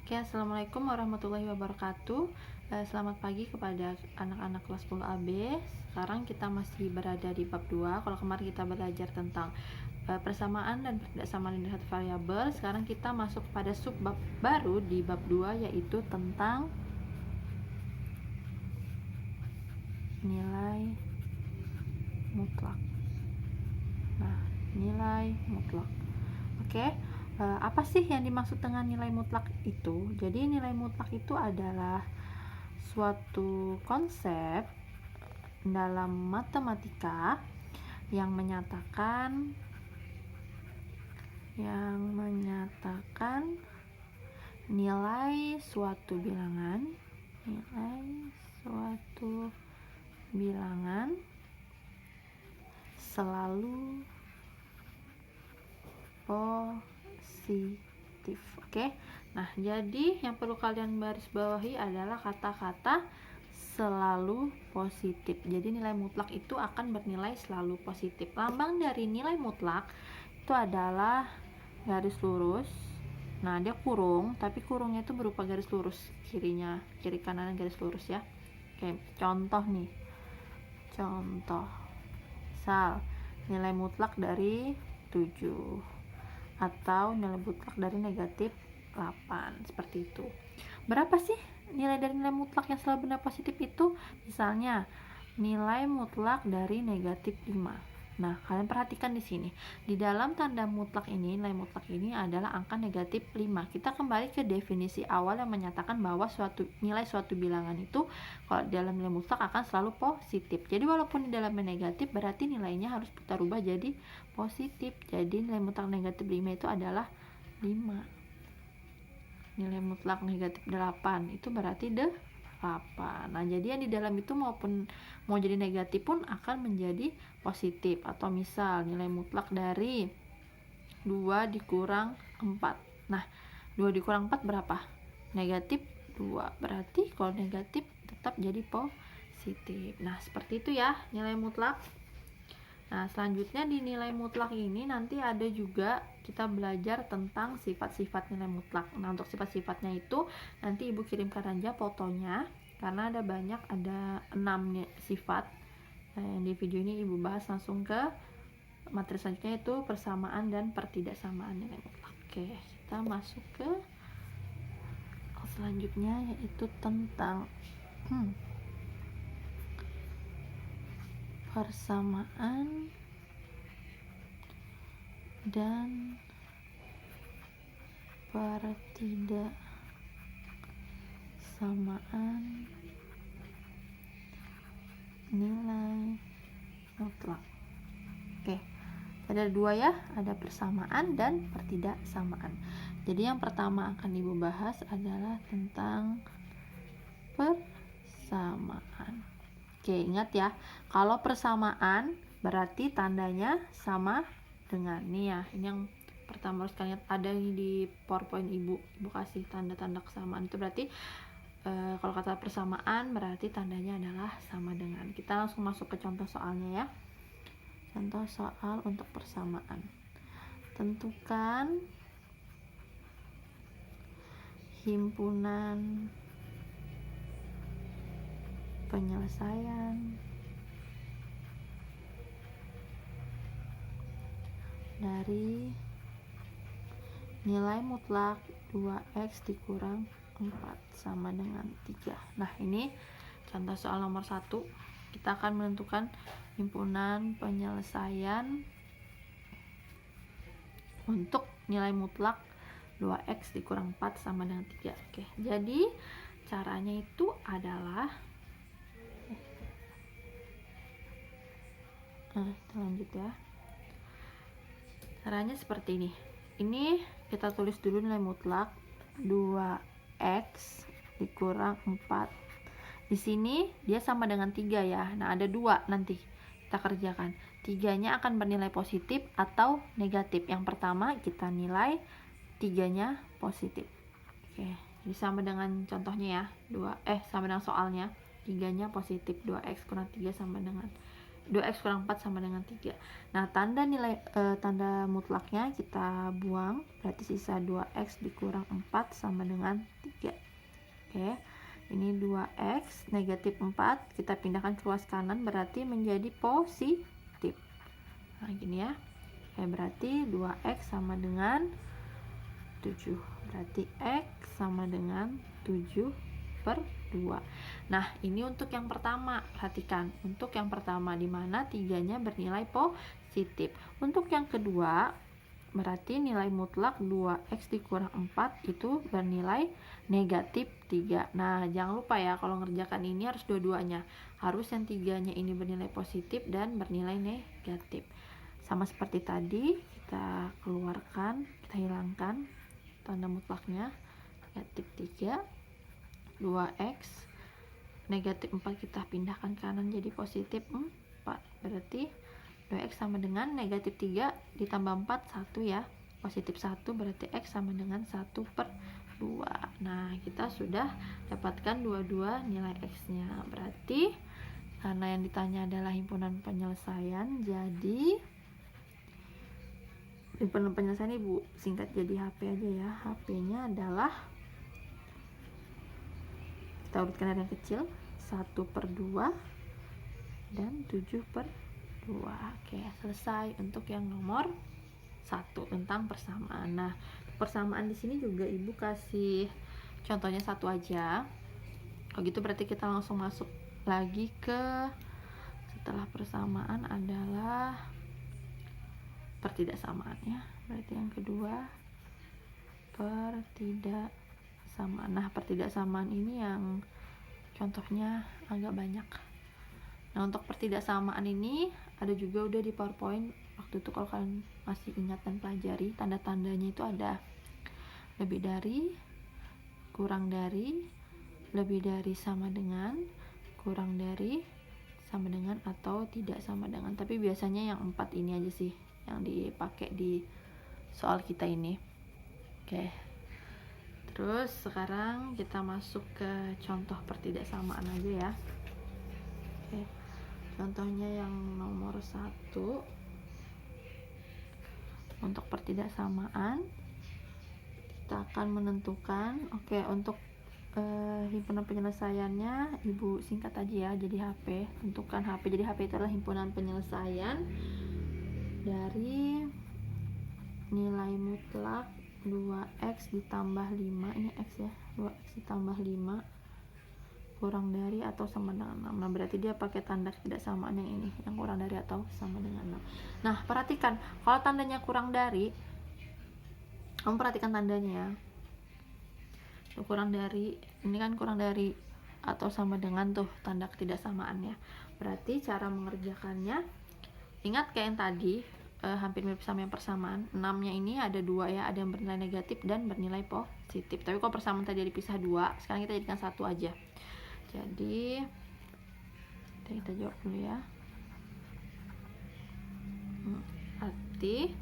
Oke, assalamualaikum warahmatullahi wabarakatuh. Selamat pagi kepada anak-anak kelas 10 AB. Sekarang kita masih berada di bab 2. Kalau kemarin kita belajar tentang persamaan dan persamaan dari satu variabel, sekarang kita masuk pada subbab baru di bab 2, yaitu tentang nilai mutlak. Nah, nilai mutlak. Oke. Apa sih yang dimaksud dengan nilai mutlak itu? Jadi nilai mutlak itu adalah suatu konsep dalam matematika yang menyatakan nilai suatu bilangan selalu positif. Oke. Nah, jadi yang perlu kalian garis bawahi adalah kata-kata selalu positif. Jadi nilai mutlak itu akan bernilai selalu positif. Lambang dari nilai mutlak itu adalah garis lurus. Nah, dia kurung, tapi kurungnya itu berupa garis lurus kiri kanan garis lurus ya. Oke, contoh nih. Misal nilai mutlak dari 7 atau nilai mutlak dari negatif 8, seperti itu. Berapa sih nilai dari nilai mutlak yang selalu benar positif itu? Misalnya nilai mutlak dari negatif 5. Nah, kalian perhatikan di sini. Di dalam tanda mutlak ini, nilai mutlak ini adalah angka negatif 5. Kita kembali ke definisi awal yang menyatakan bahwa nilai suatu bilangan itu kalau dalam nilai mutlak akan selalu positif. Jadi walaupun di dalamnya negatif, berarti nilainya harus kita rubah jadi positif. Jadi nilai mutlak negatif 5 itu adalah 5. Nilai mutlak negatif 8 itu berarti 8. Nah, jadi yang di dalam itu maupun mau jadi negatif pun akan menjadi positif. Atau misal nilai mutlak dari 2 dikurang 4. Nah, 2 dikurang 4 berapa? Negatif 2. Berarti kalau negatif tetap jadi positif. Nah, seperti itu ya nilai mutlak. Nah, selanjutnya di nilai mutlak ini nanti ada juga kita belajar tentang sifat-sifat nilai mutlak. Nah, untuk sifat-sifatnya itu nanti Ibu kirimkan aja fotonya, karena ada 6 sifat. Di video ini Ibu bahas langsung ke materi selanjutnya, yaitu persamaan dan pertidaksamaan nilai mutlak. Oke, kita masuk ke selanjutnya, yaitu tentang persamaan dan pertidaksamaan nilai mutlak. Oke, ada 2 ya, ada persamaan dan pertidaksamaan. Jadi yang pertama akan Ibu bahas adalah tentang persamaan. Oke, ingat ya, kalau persamaan berarti tandanya sama dengan nih ya. Ini yang pertama harus kalian ada di PowerPoint Ibu kasih tanda-tanda kesamaan. Itu berarti kalau kata persamaan berarti tandanya adalah sama dengan. Kita langsung masuk ke contoh soalnya ya. Contoh soal untuk persamaan. Tentukan himpunan penyelesaian dari nilai mutlak 2x dikurang 4 sama dengan 3. Nah, ini contoh soal nomor 1. Kita akan menentukan himpunan penyelesaian untuk nilai mutlak 2x dikurang 4 sama dengan 3. Oke, jadi caranya itu adalah kita lanjut ya. Caranya seperti ini. Ini kita tulis dulu nilai mutlak 2x dikurang 4. Di sini dia sama dengan 3 ya. Nah, ada 2 nanti kita kerjakan. 3-nya akan bernilai positif atau negatif. Yang pertama kita nilai 3-nya positif. Oke, jadi sama dengan contohnya ya. Sama dengan soalnya. 3-nya positif, 2x kurang 3 sama dengan 2x kurang 4 sama dengan 3. Nah, tanda mutlaknya kita buang, berarti sisa 2x dikurang 4 sama dengan 3. Oke, ini 2x negatif 4, kita pindahkan ke ruas kanan, berarti menjadi positif. Nah, gini ya. Oke, berarti 2x sama dengan 7. Berarti x sama dengan 7/2. Nah, ini untuk yang pertama. Perhatikan, untuk yang pertama di mana 3-nya bernilai positif. Untuk yang kedua, berarti nilai mutlak 2x dikurang 4 itu bernilai negatif 3. Nah, jangan lupa ya, kalau ngerjakan ini harus dua-duanya. Harus yang 3-nya ini bernilai positif dan bernilai negatif. Sama seperti tadi, kita keluarkan, kita hilangkan tanda mutlaknya. Negatif 3, 2x negatif 4 kita pindahkan kanan jadi positif 4. Berarti 2x sama dengan negatif 3 ditambah 4, 1 ya. Positif 1 berarti x sama dengan 1/2. Nah, kita sudah dapatkan dua-dua nilai x-nya. Berarti karena yang ditanya adalah himpunan penyelesaian, jadi himpunan penyelesaian Ibu singkat jadi HP aja ya. HP-nya adalah, kita urutkan dari yang kecil, 1/2 dan 7/2. Oke, selesai untuk yang nomor 1 tentang persamaan. Nah, persamaan di sini juga Ibu kasih contohnya 1 aja. Kalau gitu berarti kita langsung masuk lagi ke setelah persamaan adalah pertidaksamaan ya. Berarti yang kedua pertidaksamaan. Nah, pertidaksamaan ini yang contohnya agak banyak. Nah, untuk pertidaksamaan ini ada juga udah di PowerPoint waktu itu, kalau kalian masih ingat dan pelajari, tanda-tandanya itu ada lebih dari, kurang dari, lebih dari sama dengan, kurang dari, sama dengan, atau tidak sama dengan. Tapi biasanya yang 4 ini aja sih yang dipakai di soal kita ini. Oke. Terus sekarang kita masuk ke contoh pertidaksamaan aja ya. Oke. Contohnya yang nomor 1. Untuk pertidaksamaan kita akan menentukan, untuk himpunan penyelesaiannya Ibu singkat aja ya, jadi HP. Tentukan HP. Jadi HP itu adalah himpunan penyelesaian dari nilai mutlak 2x ditambah 5, ini x ya, 2x ditambah 5 kurang dari atau sama dengan 6. Nah, berarti dia pakai tanda ketidaksamaan yang ini, yang kurang dari atau sama dengan 6. Nah, perhatikan, kalau tandanya kurang dari, kamu perhatikan tandanya ya. Kurang dari, ini kan kurang dari atau sama dengan tuh tanda ketidaksamaannya. Berarti cara mengerjakannya, ingat kayak yang tadi, hampir mirip sama yang persamaan. 6-nya ini ada 2 ya, ada yang bernilai negatif dan bernilai positif. Tapi kalau persamaan tadi dipisah 2, sekarang kita jadikan 1 aja. Jadi kita jawab dulu ya. Berarti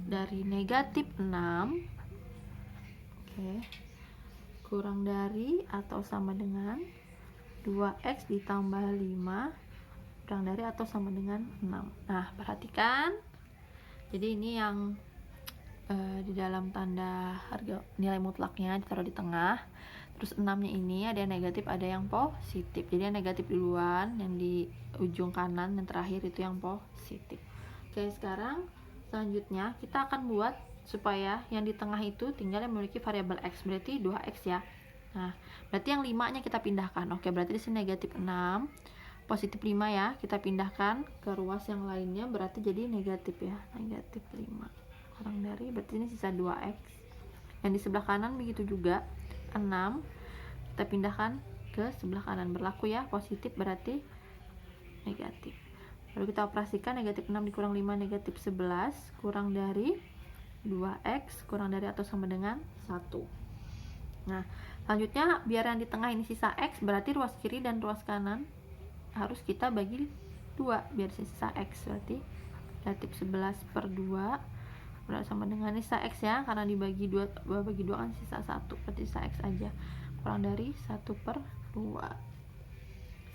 dari negatif 6, kurang dari atau sama dengan 2x ditambah 5 kurang dari atau sama dengan 6. Nah, perhatikan, jadi ini yang di dalam tanda harga nilai mutlaknya ditaruh di tengah. Terus 6-nya ini ada yang negatif, ada yang positif. Jadi yang negatif duluan, yang di ujung kanan, yang terakhir itu yang positif. Oke, sekarang selanjutnya kita akan buat supaya yang di tengah itu tinggal yang memiliki variabel x, berarti 2x ya. Nah, berarti yang 5-nya kita pindahkan. Oke, berarti di sini negatif 6, positif 5 ya, kita pindahkan ke ruas yang lainnya, berarti jadi negatif ya, negatif 5 kurang dari, berarti ini sisa 2x. Yang di sebelah kanan begitu juga, 6 kita pindahkan ke sebelah kanan, berlaku ya, positif berarti negatif. Lalu kita operasikan, negatif 6 dikurang 5 negatif 11 kurang dari 2x kurang dari atau sama dengan 1. Nah, selanjutnya biar yang di tengah ini sisa x, berarti ruas kiri dan ruas kanan harus kita bagi 2 biar sisa x, berarti negatif 11/2 sama dengan sisa x ya, karena dibagi 2 bagi 2 kan sisa 1, berarti sisa x aja kurang dari 1/2.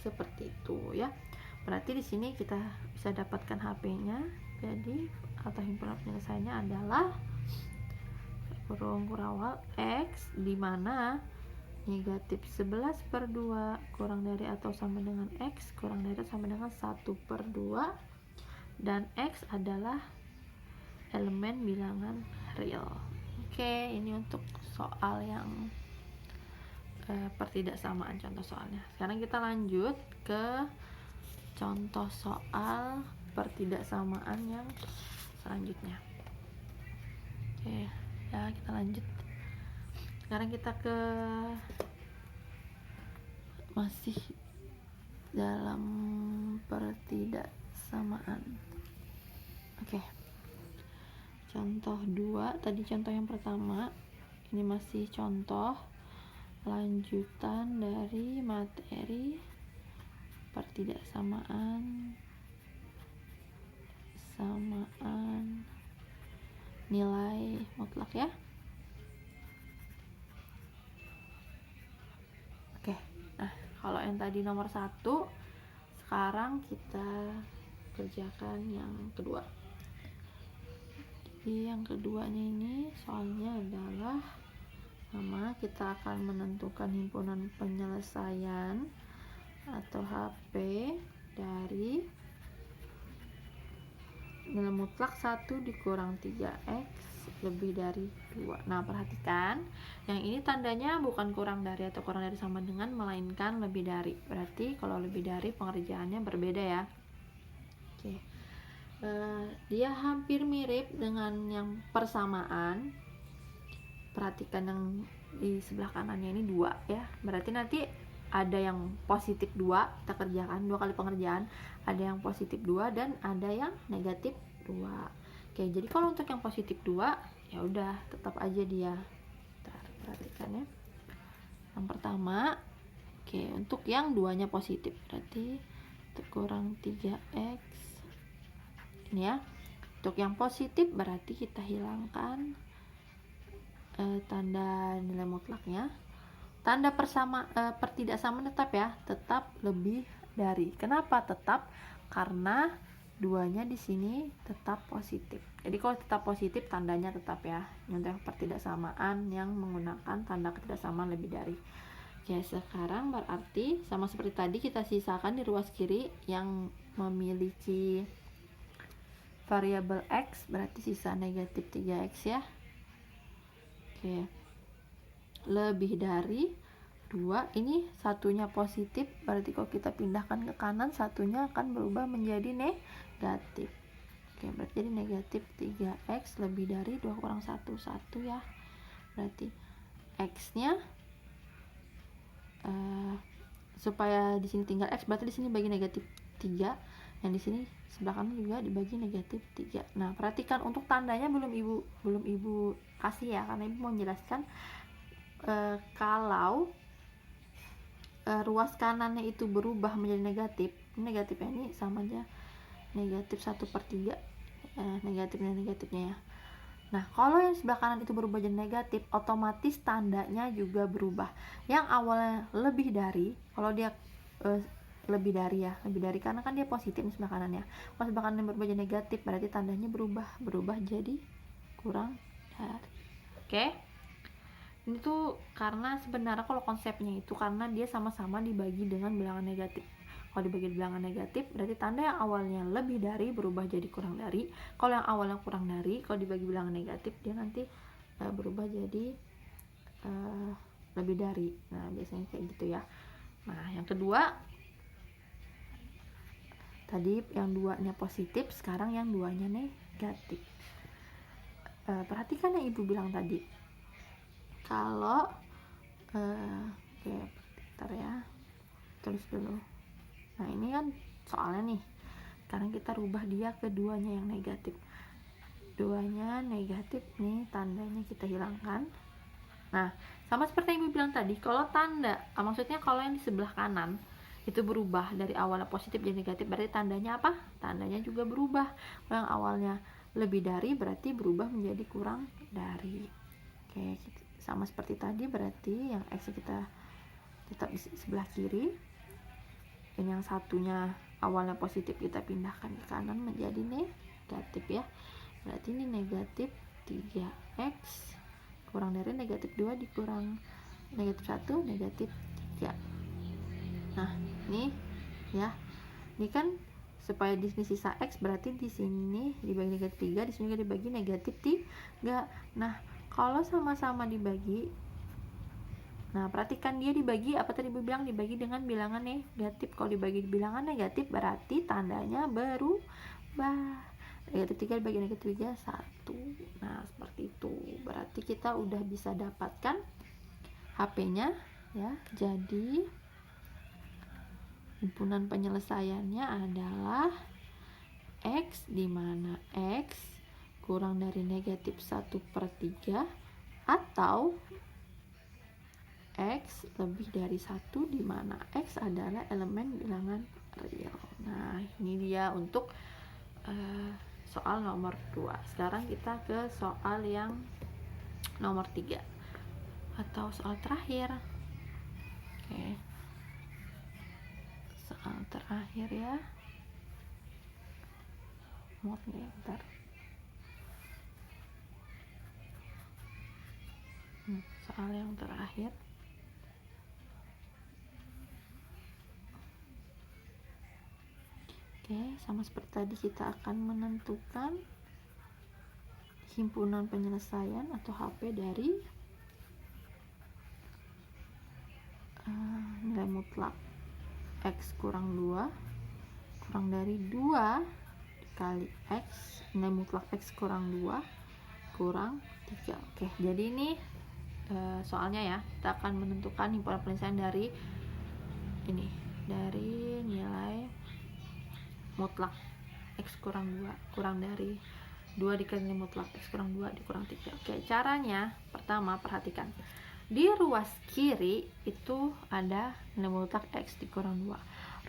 Seperti itu ya. Berarti di sini kita bisa dapatkan HP-nya. Jadi atau himpunan penyelesaiannya adalah kurung kurawal X, di mana negatif 11/2 kurang dari atau sama dengan X kurang dari atau sama dengan 1/2, dan X adalah elemen bilangan real. Oke, ini untuk soal yang pertidaksamaan contoh soalnya. Sekarang kita lanjut ke contoh soal pertidaksamaan yang selanjutnya. Oke, ya kita lanjut. Sekarang kita ke masih dalam pertidaksamaan. Oke. Contoh 2, tadi contoh yang pertama, ini masih contoh lanjutan dari materi pertidaksamaan nilai mutlak ya. Oke, nah kalau yang tadi nomor 1, sekarang kita kerjakan yang kedua. Jadi yang keduanya ini soalnya adalah sama, kita akan menentukan himpunan penyelesaian atau HP dari nilai mutlak 1 dikurang 3x lebih dari 2. Nah, perhatikan, yang ini tandanya bukan kurang dari atau kurang dari sama dengan, melainkan lebih dari. Berarti kalau lebih dari pengerjaannya berbeda ya. Oke. Dia hampir mirip dengan yang persamaan. Perhatikan yang di sebelah kanannya ini 2 ya. Berarti nanti ada yang positif 2, kita kerjakan 2 kali pengerjaan, ada yang positif 2 dan ada yang negatif 2. Oke, jadi kalau untuk yang positif 2 ya udah tetap aja dia. Perhatikan ya. Yang pertama, oke, untuk yang 2-nya positif berarti kurang 3x. Ini ya. Untuk yang positif berarti kita hilangkan tanda nilai mutlaknya. Tanda pertidaksamaan tetap ya, tetap lebih dari. Kenapa tetap? Karena 2-nya di sini tetap positif. Jadi kalau tetap positif tandanya tetap ya. Untuk pertidaksamaan yang menggunakan tanda ketidaksamaan lebih dari. Oke, sekarang berarti sama seperti tadi kita sisakan di ruas kiri yang memiliki variabel X, berarti sisa negatif 3x ya. Oke, lebih dari 2, ini satunya positif, berarti kalau kita pindahkan ke kanan satunya akan berubah menjadi negatif. Oke, berarti jadi negatif 3x lebih dari 2 kurang 1, 1 ya. Berarti x nya supaya di sini tinggal x, berarti di sini bagi negatif 3, yang di sini sebelah kanan juga dibagi negatif 3. Nah, perhatikan untuk tandanya belum ibu kasih ya, karena ibu mau menjelaskan kalau ruas kanannya itu berubah menjadi negatif, negatifnya ini sama aja negatif 1/3, negatifnya ya. Nah, kalau yang sebelah kanan itu berubah jadi negatif, otomatis tandanya juga berubah. Yang awalnya lebih dari, kalau dia lebih dari karena kan dia positif di sebelah kanannya. Kalau sebelah kanan berubah jadi negatif, berarti tandanya berubah jadi kurang dari. Oke? Ini tuh karena sebenarnya kalau konsepnya itu karena dia sama-sama dibagi dengan bilangan negatif. Kalau dibagi bilangan negatif, berarti tanda yang awalnya lebih dari berubah jadi kurang dari. Kalau yang awalnya kurang dari, kalau dibagi bilangan negatif, dia nanti berubah jadi lebih dari. Nah, biasanya kayak gitu ya. Nah, yang kedua, tadi yang 2-nya positif, sekarang yang 2-nya negatif. Perhatikan yang ibu bilang tadi. Kalau oke, bentar ya, tulis dulu. Nah, ini kan soalnya nih, sekarang kita rubah dia ke 2-nya yang negatif. 2-nya negatif nih, tandanya kita hilangkan. Nah, sama seperti yang ibu bilang tadi, kalau tanda, maksudnya kalau yang di sebelah kanan itu berubah dari awalnya positif jadi negatif, berarti tandanya apa? Tandanya juga berubah. Kalau yang awalnya lebih dari, berarti berubah menjadi kurang dari. Oke, sama seperti tadi, berarti yang X kita tetap di sebelah kiri, dan yang satunya awalnya positif kita pindahkan ke kanan menjadi negatif ya. Berarti ini negatif 3x kurang dari negatif 2 dikurang negatif 1 negatif 3. Nah ini ya, ini kan supaya di sini sisa x, berarti di sini dibagi negatif 3, di sini juga dibagi negatif 3. Nah kalau sama-sama dibagi, nah perhatikan dia dibagi apa tadi bilang, dibagi dengan bilangan negatif. Kalau dibagi bilangan negatif berarti tandanya berubah. Negatif 3 dibagi negatif 3 1. Nah seperti itu, berarti kita udah bisa dapatkan HP-nya ya. Jadi himpunan penyelesaiannya adalah X, di mana X kurang dari negatif 1/3 atau X lebih dari 1, di mana X adalah elemen bilangan real. Nah ini dia untuk soal nomor 2. Sekarang kita ke soal yang nomor 3 atau soal terakhir. Oke, soal terakhir ya. Bentar. Soal yang terakhir. Oke, sama seperti tadi kita akan menentukan himpunan penyelesaian atau HP dari nilai mutlak X kurang 2 kurang dari 2 dikali X, nilai mutlak X kurang 2 kurang 3. Oke, jadi ini soalnya ya, kita akan menentukan himpunan penyelesaian dari ini, dari nilai mutlak X kurang 2 kurang dari 2 dikali nilai mutlak X kurang 2 dikurang 3. Oke, caranya pertama perhatikan. Di ruas kiri itu ada nilai mutlak X dikurang 2.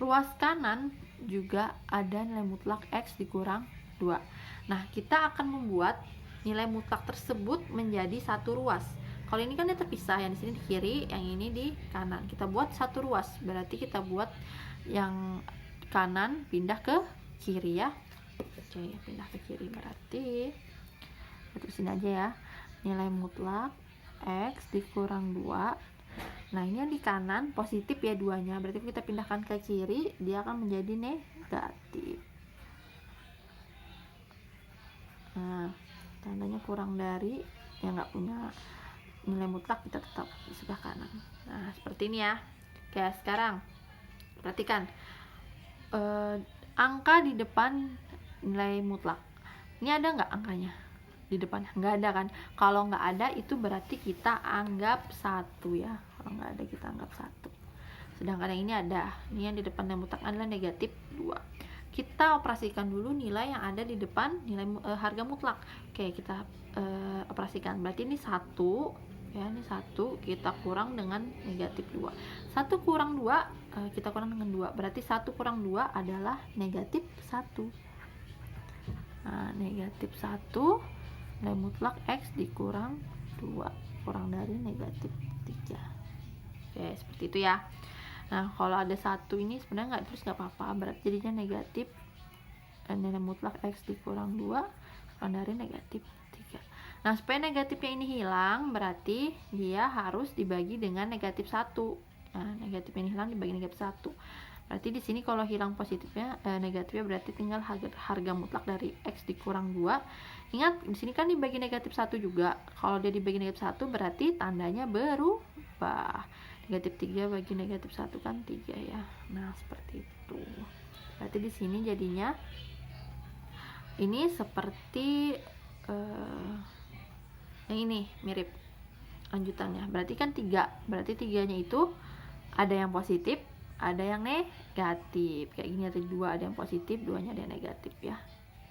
Ruas kanan juga ada nilai mutlak X dikurang 2. Nah, kita akan membuat nilai mutlak tersebut menjadi satu ruas. Kalau ini kan dia terpisah, yang di sini di kiri, yang ini di kanan. Kita buat satu ruas. Berarti kita buat yang kanan pindah ke kiri ya. Oke, pindah ke kiri, berarti sini aja ya. Nilai mutlak X dikurang 2. Nah ini yang di kanan positif ya 2-nya, berarti kita pindahkan ke kiri dia akan menjadi negatif. Nah tandanya kurang dari, yang nggak punya nilai mutlak kita tetap di sebelah kanan. Nah seperti ini ya. Oke, sekarang perhatikan angka di depan nilai mutlak. Ini ada nggak angkanya di depan? Nggak ada kan? Kalau nggak ada itu berarti kita anggap 1 ya. Kalau nggak ada kita anggap 1. Sedangkan yang ini ada. Ini yang di depan nilai mutlak adalah negatif 2. Kita operasikan dulu nilai yang ada di depan nilai harga mutlak. Oke, kita operasikan. Berarti ini 1 ya, ini 1 kita kurang dengan negatif 2. 1 kurang 2 kita kurang dengan 2. Berarti 1 kurang 2 adalah negatif 1. Nah, negatif 1 nilai mutlak X dikurang 2 kurang dari negatif 3. Oke, seperti itu ya. Nah kalau ada 1 ini sebenarnya nggak terus nggak apa-apa, berarti jadinya negatif nilai mutlak X dikurang 2 kurang dari negatif 3. Nah supaya negatifnya ini hilang berarti dia harus dibagi dengan negatif 1. Nah negatifnya ini hilang dibagi negatif 1. Berarti di sini kalau hilang positifnya negatifnya berarti tinggal harga mutlak dari X dikurang 2. Ingat di sini kan dibagi negatif 1 juga. Kalau dia dibagi negatif 1 berarti tandanya berubah. Negatif 3 bagi negatif 1 kan 3 ya. Nah seperti itu. Berarti di sini jadinya ini seperti yang ini mirip lanjutannya. Berarti kan 3. Berarti 3-nya itu ada yang positif, ada yang negatif. Kayak gini ada 2, ada yang positif, 2-nya ada yang negatif ya.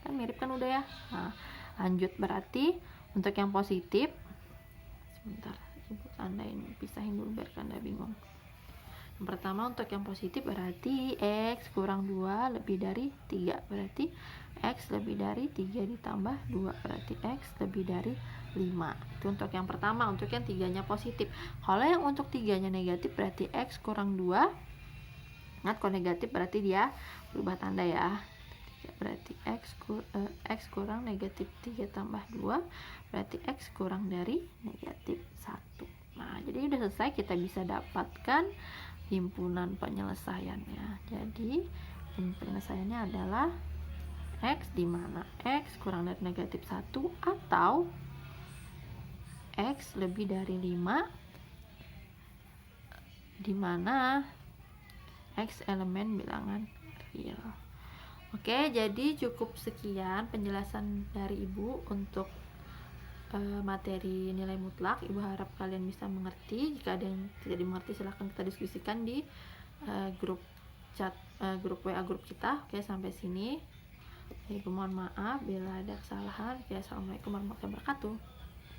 Kan mirip kan udah ya. Nah, lanjut berarti untuk yang positif, sebentar, ibu tandain, pisahin dulu biar kalian bingung. Yang pertama untuk yang positif berarti X kurang 2 lebih dari 3. Berarti X lebih dari 3 ditambah 2. Berarti X lebih dari 5. Itu untuk yang pertama, untuk yang 3-nya positif. Kalau yang untuk 3-nya negatif berarti X kurang 2 Ingat, kalau negatif berarti dia berubah tanda ya. Berarti X kurang negatif 3 tambah 2 berarti X kurang dari negatif 1. Nah, jadi udah selesai, kita bisa dapatkan himpunan penyelesaiannya. Jadi penyelesaiannya adalah X, di mana X kurang dari negatif 1 atau X lebih dari 5, di mana X elemen bilangan real. Oke, jadi cukup sekian penjelasan dari Ibu untuk materi nilai mutlak. Ibu harap kalian bisa mengerti. Jika ada yang tidak dimengerti, silahkan kita diskusikan di grup chat, grup WA grup kita. Oke, sampai sini. Ibu mohon maaf bila ada kesalahan. Oke, assalamualaikum warahmatullahi wabarakatuh.